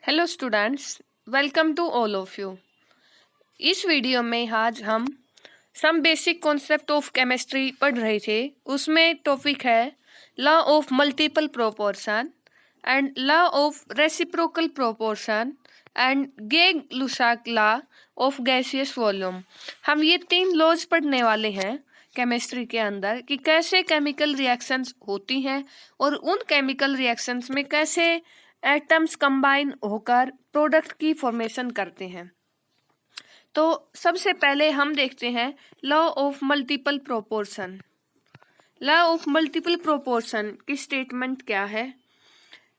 Hello students, welcome to all of you. इस video में आज हम some basic concept of chemistry पढ़ रहे थे। उसमें टॉपिक है law of multiple proportion and law of reciprocal proportion and Gay Lussac law of gaseous volume. हम ये 3 लॉज पढ़ने वाले हैं केमिस्ट्री के अंदर कि कैसे केमिकल रिएक्शंस होती हैं और उन केमिकल रिएक्शंस में कैसे एटम्स कंबाइन होकर प्रोडक्ट की फॉर्मेशन करते हैं। तो सबसे पहले हम देखते हैं law of multiple proportion. Law of multiple proportion की स्टेटमेंट क्या है?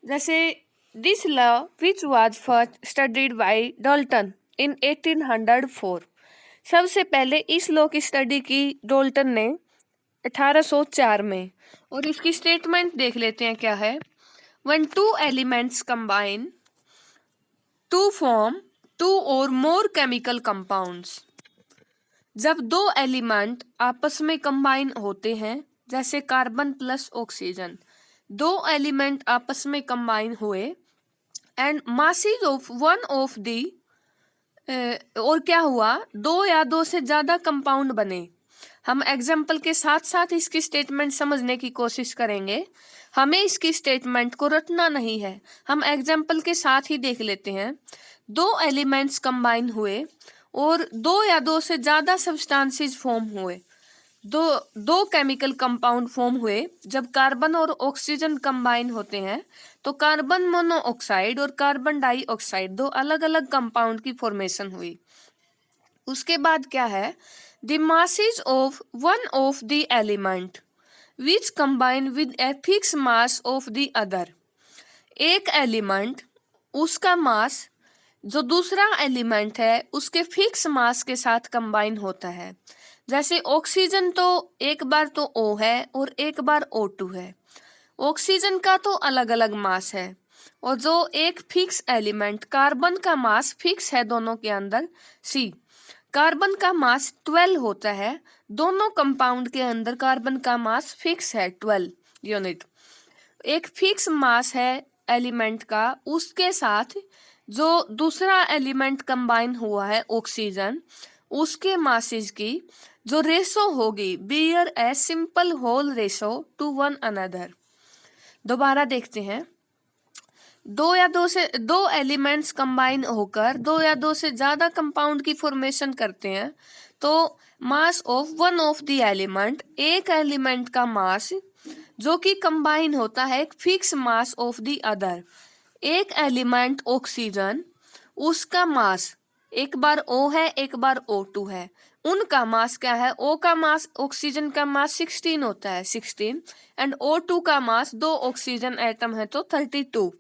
जैसे this law which was first studied by Dalton in 1804। सबसे पहले इस लॉ की स्टडी की डाल्टन ने 1804 में, और इसकी स्टेटमेंट देख लेते हैं क्या है। When two elements combine to form two or more chemical compounds। जब दो एलिमेंट आपस में कंबाइन होते हैं, जैसे कार्बन प्लस ऑक्सीजन, दो एलिमेंट आपस में कंबाइन हुए and masses of one of the, और क्या हुआ, दो या दो से ज्यादा कंपाउंड बने। हम एग्जाम्पल के साथ साथ इसकी स्टेटमेंट समझने की कोशिश करेंगे। हमें इसकी स्टेटमेंट को रटना नहीं है, हम एग्जाम्पल के साथ ही देख लेते हैं। दो एलिमेंट्स कंबाइन हुए और दो या दो से ज्यादा सब्सटेंसेस फॉर्म हुए, दो केमिकल कंपाउंड फॉर्म हुए। जब कार्बन और ऑक्सीजन कंबाइन होते हैं तो कार्बन मोनोऑक्साइड और कार्बन डाइऑक्साइड, दो अलग अलग कंपाउंड की फॉर्मेशन हुई। उसके बाद क्या है, the masses of one of the element which combine with a fixed mass of the other। एक एलिमेंट, उसका मास जो दूसरा एलिमेंट है उसके फिक्स मास के साथ कंबाइन होता है। जैसे ऑक्सीजन तो एक बार तो O है और एक बार O2 है। ऑक्सीजन का तो अलग अलग मास है, और जो एक फिक्स एलिमेंट, कार्बन का मास फिक्स है दोनों के अंदर C। कार्बन का मास 12 होता है, दोनों कंपाउंड के अंदर कार्बन का मास फिक्स है 12 यूनिट। एक फिक्स मास है एलिमेंट का, उसके साथ जो दूसरा एलिमेंट कंबाइन हुआ है ऑक्सीजन, उसके मासेस की जो रेशो होगी, bear a simple whole ratio to one another. दोबारा देखते हैं। दो एलिमेंट्स कंबाइन होकर दो या दो से ज्यादा कंपाउंड की फॉर्मेशन करते हैं, तो mass of one of the element, एक एलिमेंट का मास जो कि कंबाइन होता है एक fix mass of the other. एक एलिमेंट ऑक्सीजन, उसका मास एक बार O है एक बार O2 है। उनका मास क्या है, O का मास, ऑक्सीजन का मास 16 होता है 16, एंड O2 का मास, दो ऑक्सीजन एटम है तो 32।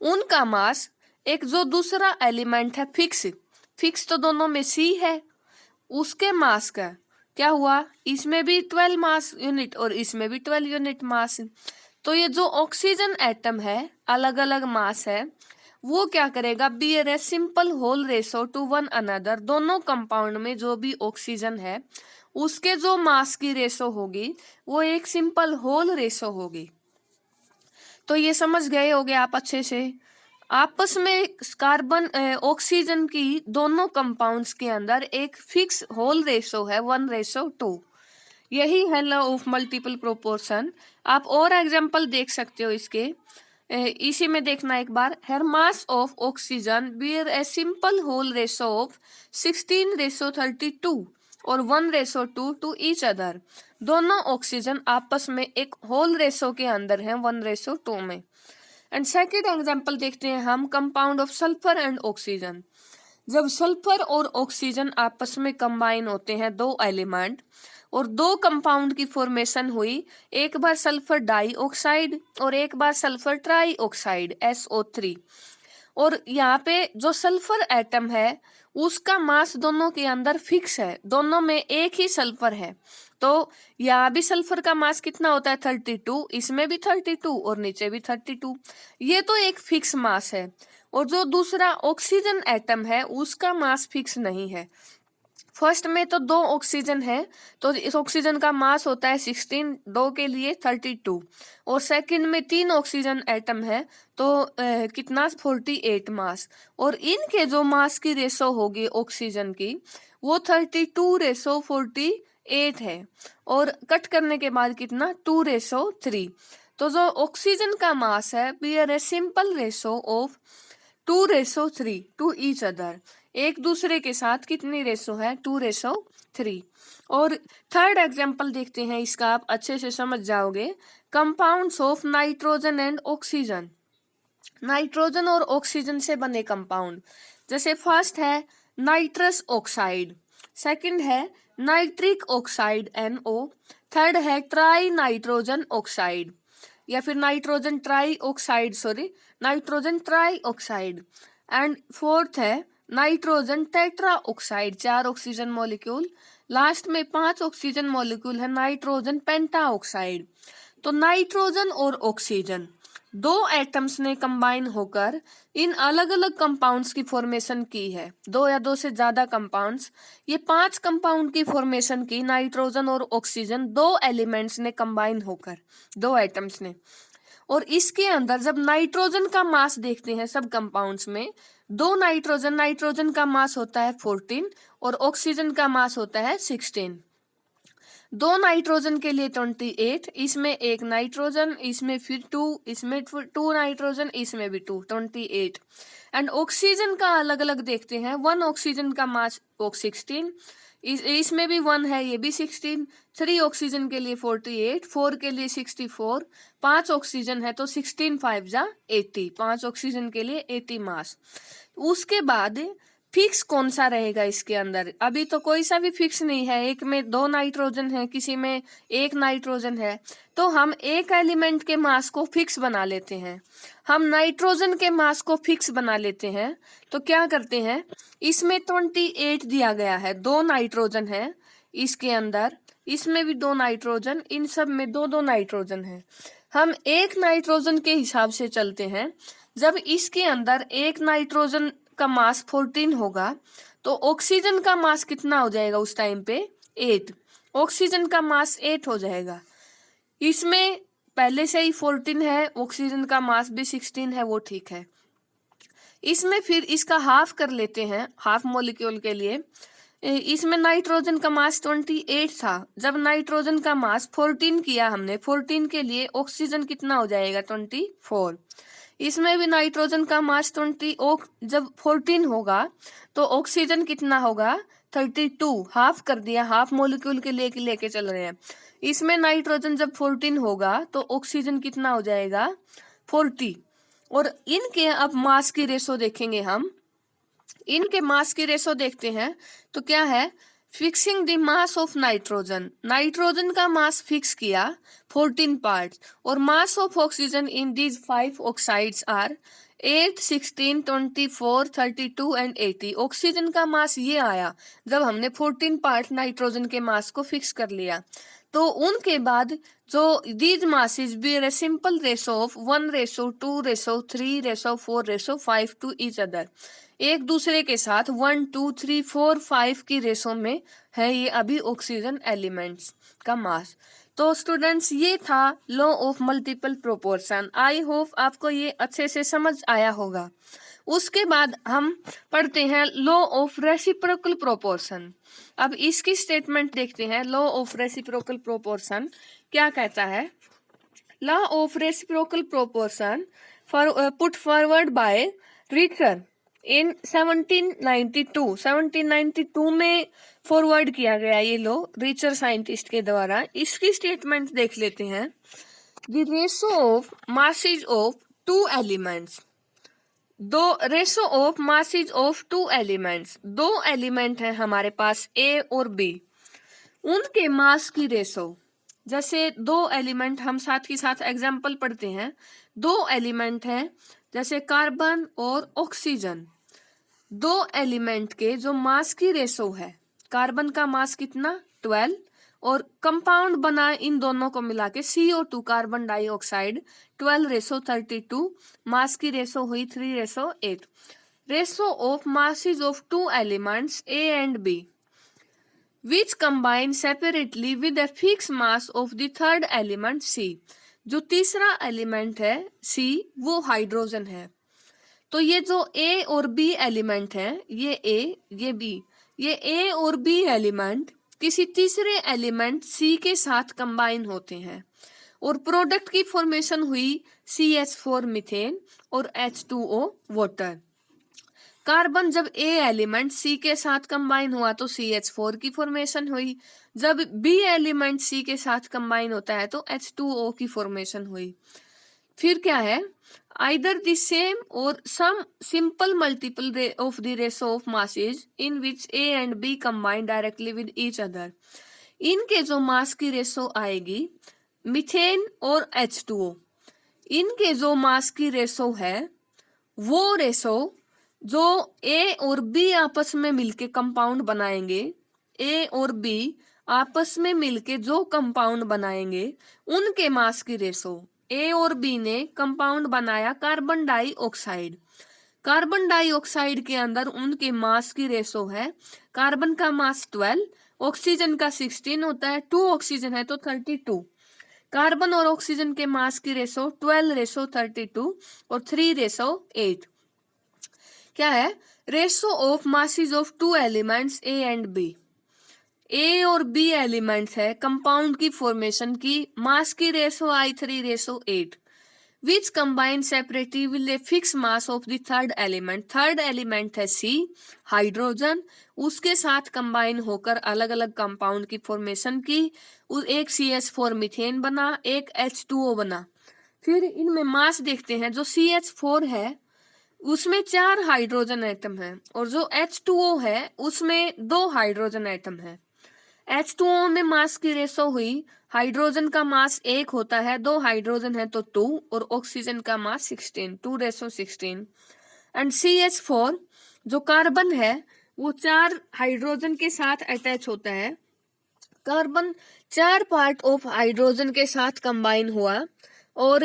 उनका मास, एक जो दूसरा एलिमेंट है फिक्स तो दोनों में C है, उसके मास का क्या हुआ, इसमें भी 12 मास यूनिट और इसमें भी 12 यूनिट मास। तो ये जो ऑक्सीजन एटम है, अलग अलग मास है, वो क्या करेगा, bear a simple whole ratio to one another. दोनों कंपाउंड में जो भी ऑक्सीजन है उसके जो मास की रेशो होगी वो एक सिंपल होल रेशो होगी। तो ये समझ गए होगे आप अच्छे से। आपस में कार्बन ऑक्सीजन की दोनों कंपाउंड्स के अंदर एक फिक्स होल रेशो है 1:2। यही है लॉ ऑफ मल्टीपल प्रोपोर्शन। आप और एग्जांपल देख सकते हो इसके। इसी में देखना एक बार, है mass of oxygen bear a simple whole ratio of 16:32 और 1:2 टू ईच अदर। दोनों ऑक्सीजन आपस में एक होल रेशो के अंदर हैं 1:2 में। एंड सेकेंड एग्जाम्पल देखते हैं हम, compound of sulphur and oxygen. जब सल्फर और ऑक्सीजन आपस में कंबाइन होते हैं, दो एलिमेंट, और दो कंपाउंड की फॉर्मेशन हुई, एक बार सल्फर डाइऑक्साइड और एक बार सल्फर ट्राइऑक्साइड SO3। और यहाँ पे जो सल्फर एटम है उसका मास दोनों के अंदर फिक्स है, दोनों में एक ही सल्फर है। तो यहाँ भी सल्फर का मास कितना होता है 32, इसमें भी 32 और नीचे भी 32। ये तो एक फिक्स मास है। और जो दूसरा ऑक्सीजन एटम है उसका मास फिक्स नहीं है, फर्स्ट में तो 2 ऑक्सीजन है, तो इस ऑक्सीजन का मास होता है 16, 2 के लिए 32। और सेकंड में 3 ऑक्सीजन एटम है, तो कितना 48 मास। और इनके जो मास की रेशो होगी ऑक्सीजन की, वो 32:48 है। और कट करने के बाद कितना 2:3। तो जो ऑक्सीजन का मास है, bear a simple ratio of 2:3 to each other. एक दूसरे के साथ कितनी रेशो है 2:3। और थर्ड एग्जाम्पल देखते हैं, इसका आप अच्छे से समझ जाओगे। Compounds of nitrogen and oxygen. Nitrogen और ऑक्सीजन से बने कंपाउंड, जैसे फर्स्ट है नाइट्रस ऑक्साइड, सेकंड है नाइट्रिक ऑक्साइड NO, थर्ड है ट्राई नाइट्रोजन ऑक्साइड या फिर nitrogen tri oxide, and fourth है nitrogen tetra oxide, 4 oxygen molecule. Last में 5 ऑक्सीजन मॉलिक्यूल है नाइट्रोजन पेंटा ऑक्साइड। तो नाइट्रोजन और ऑक्सीजन 2 एटम्स ने कंबाइन होकर इन अलग अलग कंपाउंड्स की फॉर्मेशन की है, 2 या 2 से ज्यादा कंपाउंड्स। ये 5 कंपाउंड की फॉर्मेशन की नाइट्रोजन और ऑक्सीजन 2 एलिमेंट्स ने कंबाइन होकर, 2 एटम्स ने। और इसके अंदर जब नाइट्रोजन का मास देखते हैं सब कंपाउंड्स में, 2 नाइट्रोजन का मास होता है 14 और ऑक्सीजन का मास होता है 16। 2 नाइट्रोजन के लिए 28, इसमें 1 नाइट्रोजन, इसमें फिर 2, इसमें 2 नाइट्रोजन, इसमें भी 2, 28। एंड ऑक्सीजन का अलग अलग देखते हैं, 1 ऑक्सीजन का मास 16, इसमें भी 1 है, ये भी 16, 3 ऑक्सीजन के लिए 48, 4 के लिए 64, 5 ऑक्सीजन है तो 16 5 जा 80, 5 ऑक्सीजन के लिए 80 मास। उसके बाद फिक्स कौन सा रहेगा इसके अंदर, अभी तो कोई सा भी फिक्स नहीं है, एक में 2 नाइट्रोजन है, किसी में 1 नाइट्रोजन है, तो हम एक एलिमेंट के मास को फिक्स बना लेते हैं। हम नाइट्रोजन के मास को फिक्स बना लेते हैं, तो क्या करते हैं, इसमें 28 दिया गया है, 2 नाइट्रोजन है इसके अंदर, इसमें भी 2 नाइट्रोजन, इन सब में 2-2 नाइट्रोजन है। हम एक नाइट्रोजन के हिसाब से चलते हैं। जब इसके अंदर एक नाइट्रोजन का मास 14 होगा, तो ऑक्सीजन का मास कितना हो जाएगा उस टाइम पे 8, ऑक्सीजन का मास 8 हो जाएगा। इसमें पहले से ही 14 है, ऑक्सीजन का मास भी 16 है, वो ठीक है। इसमें फिर इसका हाफ कर लेते हैं, हाफ मॉलिक्यूल के लिए। इसमें नाइट्रोजन का मास 28 था, जब नाइट्रोजन का मास 14 किया हमने, 14 के लिए ऑक्सीजन कितना हो जाएगा 24। इसमें भी नाइट्रोजन का मास 20, जब 14 होगा तो ऑक्सीजन कितना होगा 32, हाफ कर दिया, हाफ मॉलिक्यूल के लेके चल रहे हैं। इसमें नाइट्रोजन जब 14 होगा तो ऑक्सीजन कितना हो जाएगा 40। और इनके अब मास की रेशो देखेंगे हम, इनके मास की रेशो देखते हैं तो क्या है, fixing the mass of nitrogen, nitrogen का मास फिक्स किया 14 पार्ट्स, और mass of oxygen in these 5 oxides are 8, 16, 24, 32 and 80। Oxygen का मास ये आया जब हमने 14 पार्ट नाइट्रोजन के मास को फिक्स कर लिया। तो उनके बाद जो these masses bear a simple ratio of 1:2:3:4:5 to each other, एक दूसरे के साथ 1 2 3 4 5 की रेशो में है ये अभी ऑक्सीजन एलिमेंट्स का मास। तो स्टूडेंट्स, ये था law of multiple proportion. I hope आपको ये अच्छे से समझ आया होगा। उसके बाद हम पढ़ते हैं लॉ ऑफ रेसिप्रोकल प्रोपोर्शन। अब इसकी स्टेटमेंट देखते हैं। लॉ ऑफ रेसिप्रोकल प्रोपोर्शन क्या कहता है? Law of reciprocal proportion put forward by Richter in 1792 में फॉरवर्ड किया गया ये लॉ रिचर साइंटिस्ट के द्वारा। इसकी स्टेटमेंट देख लेते हैं। The ratio of masses of two elements, ratio of masses of two elements, 2 element है हमारे पास ए और बी, उनके मास की रेशो। जैसे 2 एलिमेंट, हम साथ ही साथ एग्जाम्पल पढ़ते हैं। 2 एलिमेंट हैं जैसे कार्बन और ऑक्सीजन, 2 एलिमेंट के जो मास की रेशो है, कार्बन का मास कितना 12, और कंपाउंड बना इन दोनों को मिला के CO2 कार्बन डाइऑक्साइड 12:32, मास की रेशो हुई 3:8। Ratio of masses of 2 elements A and B, which combine separately with a fixed mass of the third element C। जो तीसरा एलिमेंट है C वो हाइड्रोजन है। तो ये जो A और B एलिमेंट है, ये A ये B, ये A और B एलिमेंट किसी तीसरे एलिमेंट C के साथ कंबाइन होते हैं और प्रोडक्ट की फॉर्मेशन हुई CH4 मीथेन और H2O वाटर। कार्बन जब A एलिमेंट C के साथ कंबाइन हुआ तो CH4 की फॉर्मेशन हुई, जब B एलिमेंट C के साथ कंबाइन होता है तो H2O की फॉर्मेशन हुई। फिर क्या है, either the same or some simple multiple of the ratio of masses in which A and B combine directly with each other। इनके जो मास की रेशो आएगी मीथेन और H2O, इनके जो मास की रेशो है वो रेशो जो A और B आपस में मिलके कंपाउंड बनाएंगे, A और B आपस में मिलके जो कंपाउंड बनाएंगे उनके मास की रेशो। A और B ने कंपाउंड बनाया कार्बन डाइऑक्साइड, कार्बन डाइऑक्साइड के अंदर उनके मास की रेशो है, कार्बन का मास 12, ऑक्सीजन का 16 होता है, 2 ऑक्सीजन है तो 32। कार्बन और ऑक्सीजन के मास की रेशो 12:32 और 3:8। क्या है, ratio of masses of two elements A and B. A और बी एलिमेंट्स है, कंपाउंड की फॉर्मेशन की मास की रेशो आई 3:8, which combine separately with a fix mass of the third element. Third element है सी हाइड्रोजन, उसके साथ combine होकर अलग अलग कंपाउंड की फॉर्मेशन की, एक CH4 मीथेन बना, एक H2O बना। फिर इनमें मास देखते हैं, जो CH4 है उसमें 4 हाइड्रोजन एटम है और जो H2O है उसमें 2 हाइड्रोजन एटम है। H2O में मास की रेशो हुई, हाइड्रोजन का मास 1 होता है, 2 हाइड्रोजन है तो 2 और ऑक्सीजन का मास 16, 2:16। एंड CH4 जो कार्बन है वो 4 हाइड्रोजन के साथ अटैच होता है, कार्बन 4 पार्ट ऑफ हाइड्रोजन के साथ कंबाइन हुआ और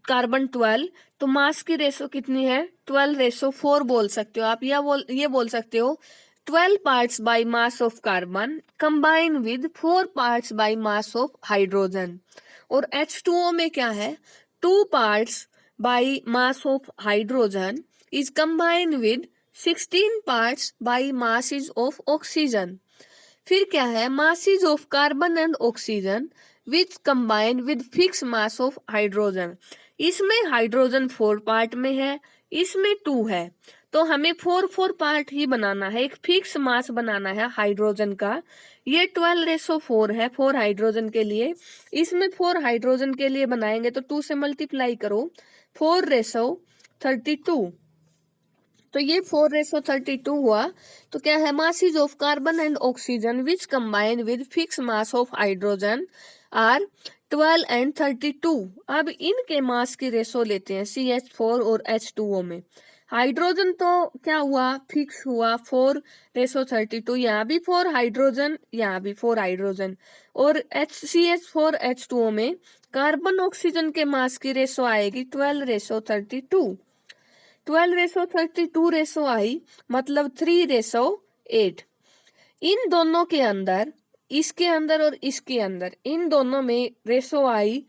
कार्बन 12, तो मास की रेशो कितनी है 12:4 बोल सकते हो आप, या ये बोल सकते हो 12 parts by mass of carbon combine with 4 parts by mass of hydrogen. और H2O में क्या है, 2 parts by mass of hydrogen is combine with 16 parts bye masses of oxygen. फिर क्या है, masses of carbon and oxygen which combine with fix mass of hydrogen. इसमें hydrogen 4 part में है, इसमें 2 है, तो हमें 4 पार्ट ही बनाना है, एक फिक्स मास बनाना है हाइड्रोजन का। ये 12:4 है 4 हाइड्रोजन के लिए, इसमें 4 हाइड्रोजन के लिए बनाएंगे तो 2 से मल्टीप्लाई करो, 4:32। तो ये 4:32 हुआ। तो क्या है, masses of carbon and oxygen which combine with fix mass of hydrogen are 12 and 32। अब इनके मास की रेशो लेते हैं CH4 और H2O में। हाइड्रोजन तो क्या हुआ, फिक्स हुआ 4:32, यहाँ भी 4 हाइड्रोजन, यहाँ भी 4 हाइड्रोजन। और CH4 H2O में कार्बन ऑक्सीजन के मास की रेशो आएगी 12:32। 12:32 रेशो आई मतलब 3:8। इन दोनों के अंदर, इसके अंदर और इसके अंदर, इन दोनों में रेशो आई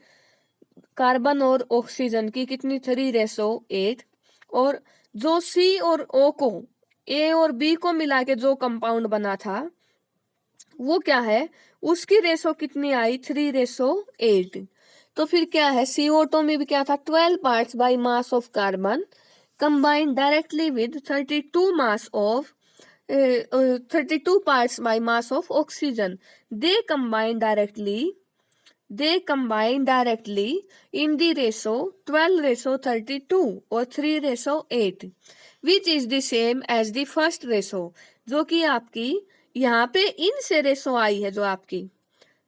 कार्बन और ऑक्सीजन की कितनी 3:8। और जो C और O को, A और B को मिला के जो कंपाउंड बना था वो क्या है, उसकी रेशो कितनी आई 3:8। तो फिर क्या है, CO2 में भी क्या था 12 parts by mass of carbon combined directly with 32 mass of 32 parts by mass of oxygen. They combine directly in the ratio 12:32 or 3:8, which is the same as the first ratio। जो कि आपकी यहाँ पे इन से रेशो आई है, जो आपकी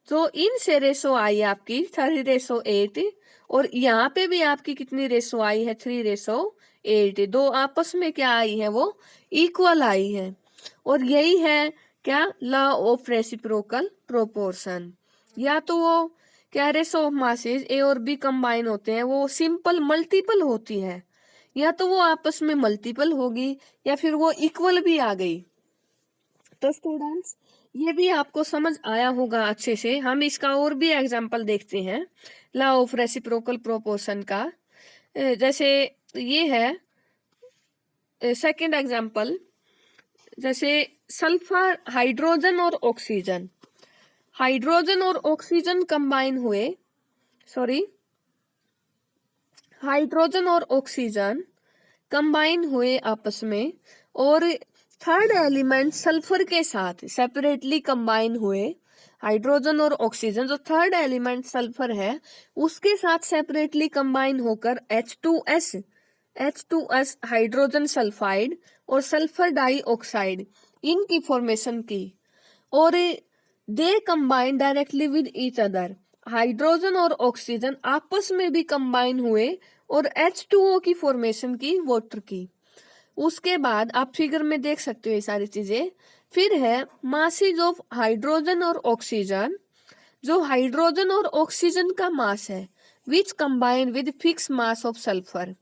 तो इन से रेशो आई आपकी 3:8 और यहाँ पे भी आपकी कितनी रेशो आई है 3:8। दो आपस में क्या आई है, वो इक्वल आई है। और यही है क्या, लॉ ऑफ रेसिप्रोकल प्रोपोर्शन। या तो वो क्या, रेशो ऑफ मासेस ए और बी कंबाइन होते हैं, वो सिंपल मल्टीपल होती है, या तो वो आपस में मल्टीपल होगी या फिर वो इक्वल भी आ गई। तो स्टूडेंट्स ये भी आपको समझ आया होगा अच्छे से। हम इसका और भी एग्जांपल देखते हैं लॉ ऑफ रेसिप्रोकल प्रोपोर्शन का। जैसे ये है सेकंड एग्जांपल, जैसे सल्फर, हाइड्रोजन और ऑक्सीजन। हाइड्रोजन और ऑक्सीजन कंबाइन हुए, सॉरी, हाइड्रोजन और ऑक्सीजन कंबाइन हुए आपस में, और थर्ड एलिमेंट सल्फर के साथ सेपरेटली कंबाइन हुए। हाइड्रोजन और ऑक्सीजन, जो थर्ड एलिमेंट सल्फर है उसके साथ सेपरेटली कंबाइन होकर H2S हाइड्रोजन सल्फाइड और सल्फर डाइऑक्साइड इनकी फॉर्मेशन की, और they combine directly with each other. Hydrogen और ऑक्सीजन आपस में भी कंबाइन हुए और H2O की फॉर्मेशन की, वाटर की। उसके बाद आप फिगर में देख सकते हो ये सारी चीजें। फिर है मासेज ऑफ हाइड्रोजन और ऑक्सीजन, जो हाइड्रोजन और ऑक्सीजन का मास है which combine with fix mass of sulphur.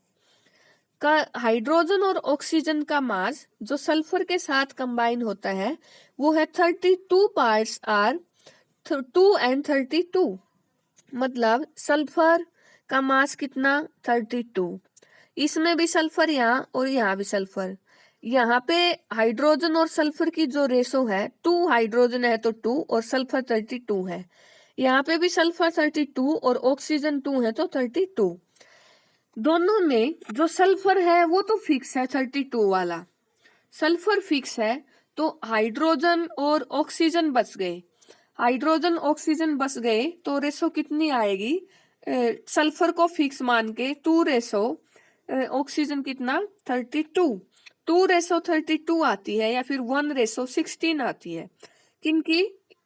का हाइड्रोजन और ऑक्सीजन का मास जो सल्फर के साथ कंबाइन होता है वो है 32 पार्ट्स आर 2 and 32। मतलब सल्फर का मास कितना, 32। इसमें भी सल्फर यहाँ और यहाँ भी सल्फर। यहाँ पे हाइड्रोजन और सल्फर की जो रेशो है, 2 हाइड्रोजन है तो 2 और सल्फर 32 है। यहाँ पे भी सल्फर 32 और ऑक्सीजन 2 है तो 32। दोनों में जो सल्फर है वो तो फिक्स है, 32 वाला सल्फर फिक्स है, तो हाइड्रोजन और ऑक्सीजन बच गए। हाइड्रोजन ऑक्सीजन बच गए तो रेशो कितनी आएगी, सल्फर को फिक्स मान के 2 रेशो ऑक्सीजन कितना, 32। 2 रेशो 32 आती है, या फिर 1 रेशो 16 आती है। किनकी,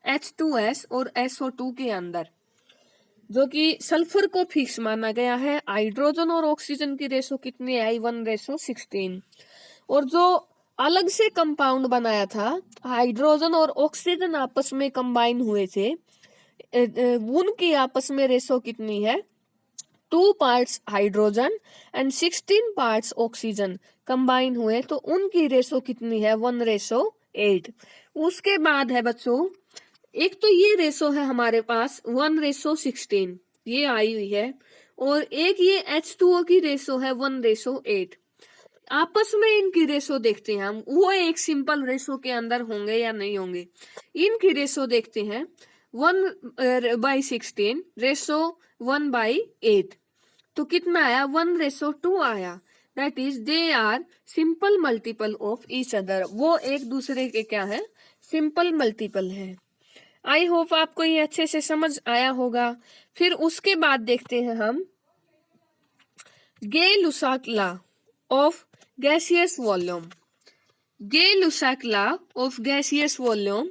H2S और SO2 के अंदर, जो कि सल्फर को फिक्स माना गया है। हाइड्रोजन और ऑक्सीजन की रेशो कितनी आई, 1 रेशो 16। और जो अलग से कंपाउंड बनाया था, हाइड्रोजन और ऑक्सीजन आपस में कंबाइन हुए थे, उनकी आपस में रेशो कितनी है, 2 parts hydrogen and 16 parts oxygen combine हुए, तो उनकी रेशो कितनी है, 1 रेशो 8। उसके बाद है बच्चों, एक तो ये रेशो है हमारे पास 1 रेशो 16, ये आई हुई है, और एक ये H2O की रेशो है 1 रेशो 8। आपस में इनकी रेशो देखते हैं हम, वो एक सिंपल रेशो के अंदर होंगे या नहीं होंगे। इनकी रेशो देखते हैं, 1/16 रेशो 1/8, तो कितना आया, 1 रेशो 2 आया। That is they are simple multiple of each other, वो एक दूसरे के क्या है, सिंपल मल्टीपल है। आई होप आपको ये अच्छे से समझ आया होगा। फिर उसके बाद देखते हैं हम Gay Lussac law of gaseous volume. Gay Lussac law of gaseous volume.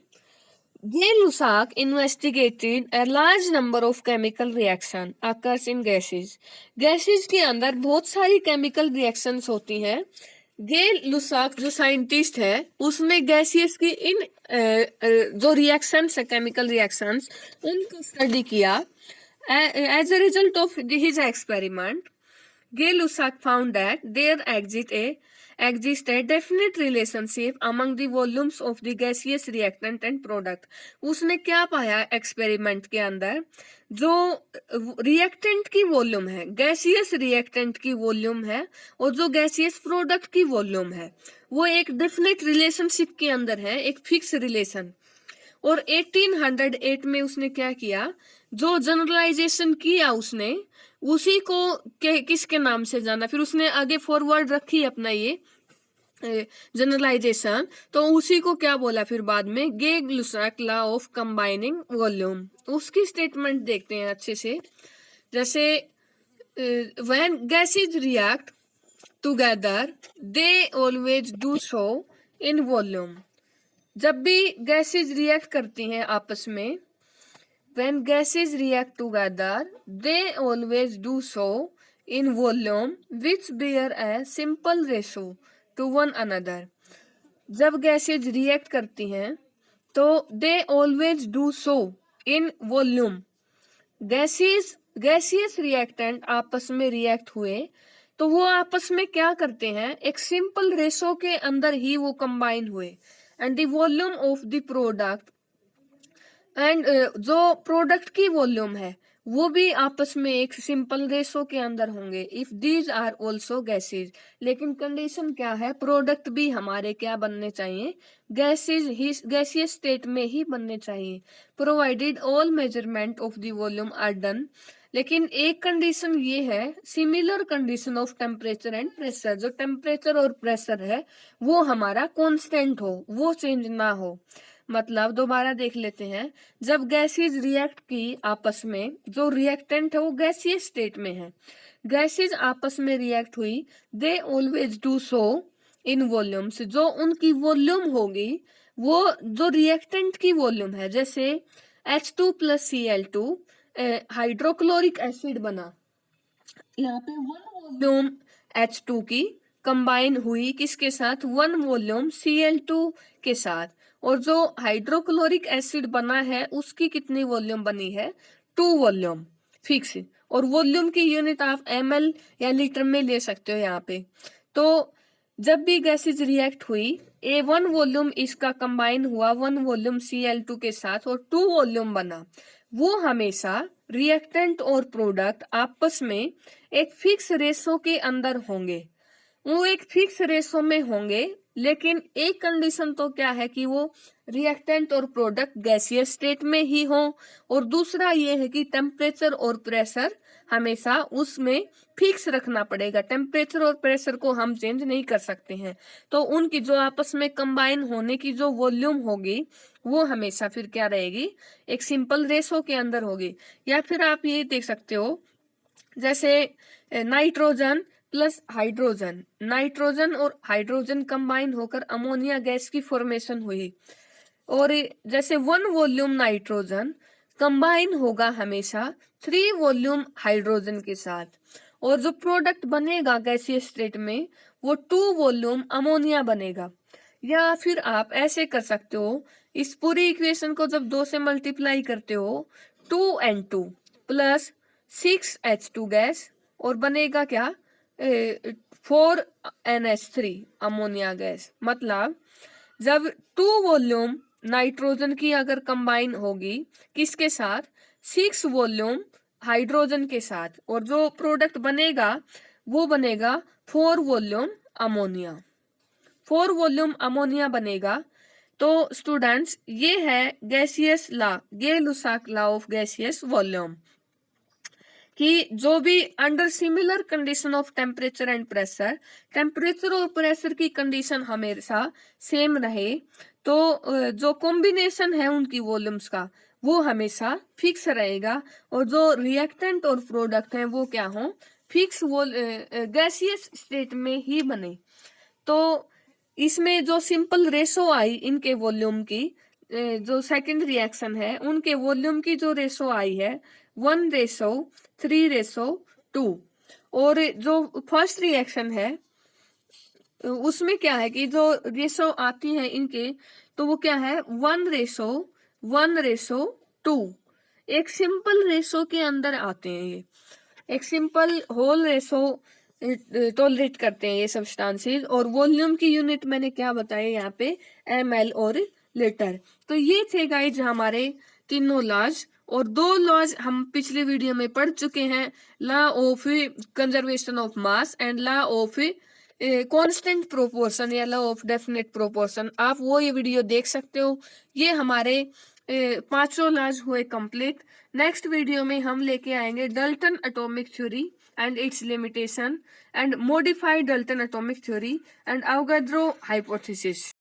Gay-Lussac investigated a large number of chemical reaction occurs in gases. Gases के अंदर बहुत सारी chemical reactions होती हैं। गे-लुसाक जो साइंटिस्ट है उसने गैसियस की इन जो रिएक्शंस है, केमिकल रिएक्शंस, उनको स्टडी किया। As a result of his experiment, Gay-Lussac found that there exists a definite relationship among the volumes of the gaseous reactant and product. उसने क्या पाया एक्सपेरिमेंट के अंदर, जो रिएक्टेंट की वॉल्यूम है, गैसियस रिएक्टेंट की वॉल्यूम है, और जो गैसियस प्रोडक्ट की वॉल्यूम है, वो एक डेफिनेट रिलेशनशिप के अंदर है, एक फिक्स रिलेशन। और 1808 में उसने क्या किया, जो जनरलाइजेशन किया उसने, उसी को किसके नाम से जाना, फिर उसने आगे फॉरवर्ड रखी अपना ये जनरलाइजेशन, तो उसी को क्या बोला फिर बाद में, गे-लुसाक लॉ ऑफ कंबाइनिंग वॉल्यूम। उसकी स्टेटमेंट देखते हैं अच्छे से। जैसे when gases react together they always do so in volume. जब भी गैसेज रिएक्ट करती हैं आपस में, when gases react together they always do so in volume which bear a simple ratio to one another। जब गैसेज रिएक्ट करती हैं तो they always do so in volume। Gaseous reactant आपस में रिएक्ट हुए तो वो आपस में क्या करते हैं, एक सिंपल रेशो के अंदर ही वो कंबाइन हुए, and the volume of the product and जो प्रोडक्ट की वॉल्यूम है वो भी आपस में एक सिंपल रेशो के अंदर होंगे if these are also gases. लेकिन कंडीशन क्या है, प्रोडक्ट भी हमारे क्या बनने चाहिए, गैसेज गैसियस स्टेट में ही बनने चाहिए, provided all measurement of the volume are done. लेकिन एक कंडीशन ये है, similar condition of temperature and pressure, जो टेम्परेचर और प्रेशर है वो हमारा कांस्टेंट हो, वो चेंज ना हो। मतलब दोबारा देख लेते हैं, जब गैसेज रिएक्ट की आपस में, जो रिएक्टेंट है वो गैसियस स्टेट में है, गैसेज आपस में रिएक्ट हुई, they always do so in volumes, जो उनकी वॉल्यूम होगी वो जो रिएक्टेंट की वॉल्यूम है, जैसे H2 plus Cl2 hydrochloric acid बना, यहाँ पे वन वॉल्यूम H2 की कंबाइन हुई किसके साथ, वन वॉल्यूम Cl2 के साथ, और जो हाइड्रोक्लोरिक एसिड बना है उसकी कितनी वॉल्यूम बनी है, 2 वॉल्यूम फिक्स। और वॉल्यूम की यूनिट आप ml या लीटर में ले सकते हो यहाँ पे। तो जब भी गैसेज रिएक्ट हुई, वन वॉल्यूम इसका कंबाइन हुआ वन वॉल्यूम Cl2 के साथ और 2 वॉल्यूम बना, वो हमेशा रिएक्टेंट और प्रोडक्ट आपस में एक फिक्स रेशो के अंदर होंगे, वो एक फिक्स रेशो में होंगे। लेकिन एक कंडीशन तो क्या है कि वो रिएक्टेंट और प्रोडक्ट गैसियस स्टेट में ही हो, और दूसरा ये है कि टेम्परेचर और प्रेशर हमेशा उसमें फिक्स रखना पड़ेगा, टेम्परेचर और प्रेशर को हम चेंज नहीं कर सकते हैं। तो उनकी जो आपस में कंबाइन होने की जो वॉल्यूम होगी वो हमेशा फिर क्या रहेगी, एक सिंपल रेशो के अंदर होगी। या फिर आप ये देख सकते हो, जैसे नाइट्रोजन प्लस हाइड्रोजन, नाइट्रोजन और हाइड्रोजन कंबाइन होकर अमोनिया गैस की फॉर्मेशन हुई, और जैसे वन वॉल्यूम नाइट्रोजन कंबाइन होगा हमेशा 3 वॉल्यूम हाइड्रोजन के साथ, और जो प्रोडक्ट बनेगा गैसियस स्टेट में वो 2 वॉल्यूम अमोनिया बनेगा। या फिर आप ऐसे कर सकते हो, इस पूरी इक्वेशन को जब 2 से मल्टीप्लाई करते हो, 2N2 प्लस 6H2 गैस, और बनेगा क्या, 4NH3 अमोनिया गैस। मतलब जब 2 वॉल्यूम नाइट्रोजन की अगर कंबाइन होगी किसके साथ, 6 वॉल्यूम हाइड्रोजन के साथ, और जो प्रोडक्ट बनेगा वो बनेगा 4 वॉल्यूम अमोनिया, 4 वॉल्यूम अमोनिया बनेगा। तो स्टूडेंट्स ये है gaseous law, Gay Lussac law of gaseous volume, कि जो भी under similar condition of temperature and pressure, temperature और प्रेशर की कंडीशन हमेशा सेम रहे, तो जो कॉम्बिनेशन है उनकी वॉल्यूम्स का वो हमेशा फिक्स रहेगा, और जो रिएक्टेंट और प्रोडक्ट है वो क्या हो, फिक्स गैसियस स्टेट में ही बने। तो इसमें जो सिंपल रेशो आई इनके वॉल्यूम की, जो सेकंड रिएक्शन है उनके वॉल्यूम की जो रेशो आई है 1:3:2, और जो फर्स्ट रिएक्शन है उसमें क्या है कि जो रेशो आती है इनके, तो वो क्या है 1:1:2, एक सिंपल रेशो के अंदर आते हैं, ये एक सिंपल होल रेशो टॉलरेट करते हैं ये सब्सटेंसेस। और वॉल्यूम की यूनिट मैंने क्या बताया यहाँ पे, ml और लीटर। तो ये थे गाइज हमारे तीनों लॉज, और 2 लॉज हम पिछले वीडियो में पढ़ चुके हैं, law of conservation of mass and law of constant proportion या लॉ ऑफ डेफिनेट प्रोपोर्शन। आप वो ये वीडियो देख सकते हो। ये हमारे 5 लॉज हुए कंप्लीट। नेक्स्ट वीडियो में हम लेके आएंगे Dalton atomic theory and its limitation and modified Dalton atomic theory and Avogadro hypothesis.